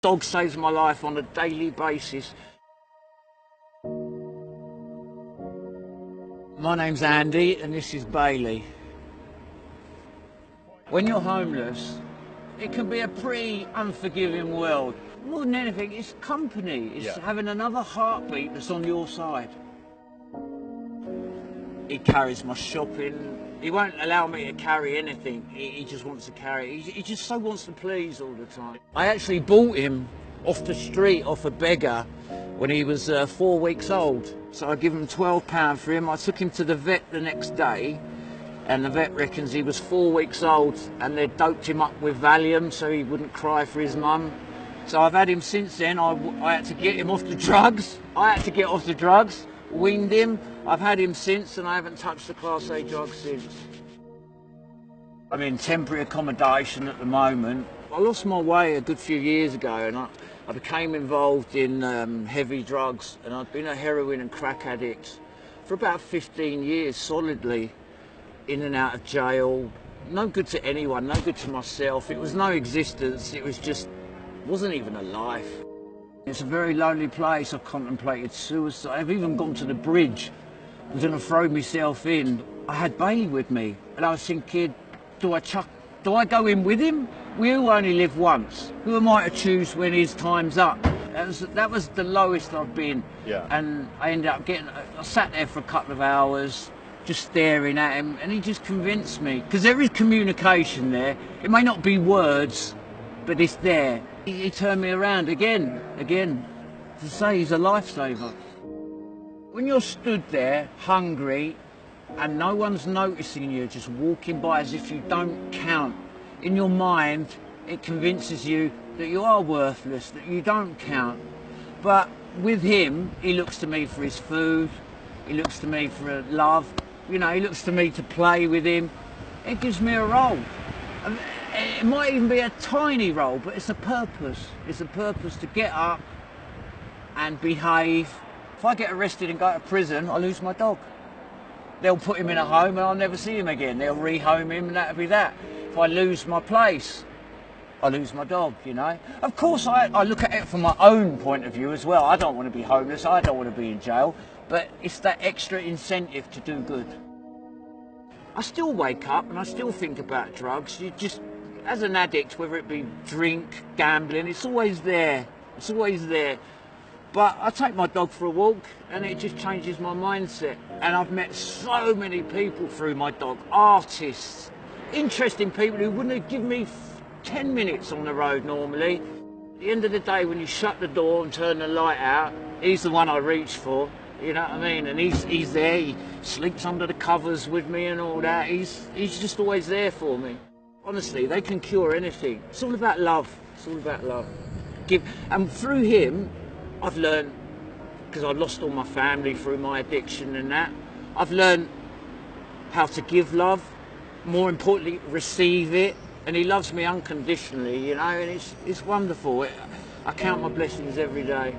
dog saves my life on a daily basis. My name's Andy and this is Bailey. When you're homeless, it can be a pretty unforgiving world. More than anything, it's company. It's having another heartbeat that's on your side. He carries my shopping. He won't allow me to carry anything. He just wants to carry. He just so wants to please all the time. I actually bought him off the street, off a beggar, when he was 4 weeks old. So I give him £12 for him. I took him to the vet the next day, and the vet reckons he was 4 weeks old, and they doped him up with Valium so he wouldn't cry for his mum. So I've had him since then. I had to get him off the drugs. Weaned him. I've had him since, and I haven't touched the Class A drugs since. I'm in temporary accommodation at the moment. I lost my way a good few years ago, and I became involved in heavy drugs, and I've been a heroin and crack addict for about 15 years solidly, in and out of jail. No good to anyone, no good to myself. It was no existence. It was just, wasn't even a life. It's a very lonely place. I've contemplated suicide. I've even gone to the bridge. I was going to throw myself in. I had Bailey with me, and I was thinking, do I go in with him? We all only live once. Who am I to choose when his time's up? That was the lowest I've been. Yeah. And I ended up I sat there for a couple of hours, just staring at him, and he just convinced me. Because there is communication there. It may not be words, but it's there. He turned me around again, to say he's a lifesaver. When you're stood there, hungry, and no one's noticing you, just walking by as if you don't count, in your mind, it convinces you that you are worthless, that you don't count. But with him, he looks to me for his food, he looks to me for love, you know, he looks to me to play with him. It gives me a role. It might even be a tiny role, but it's a purpose. It's a purpose to get up and behave. If I get arrested and go to prison, I lose my dog. They'll put him in a home and I'll never see him again. They'll rehome him and that'll be that. If I lose my place, I lose my dog, you know. Of course, I look at it from my own point of view as well. I don't want to be homeless, I don't want to be in jail, but it's that extra incentive to do good. I still wake up and I still think about drugs. You just, as an addict, whether it be drink, gambling, it's always there. It's always there. But I take my dog for a walk and it just changes my mindset. And I've met so many people through my dog, artists, interesting people who wouldn't have given me 10 minutes on the road normally. At the end of the day, when you shut the door and turn the light out, he's the one I reach for, you know what I mean? And he's there, he sleeps under the covers with me and all that. He's just always there for me. Honestly, they can cure anything. It's all about love. It's all about love. And through him, I've learned, because I lost all my family through my addiction and that, I've learned how to give love, more importantly, receive it. And he loves me unconditionally, you know, and it's wonderful. I count my blessings every day.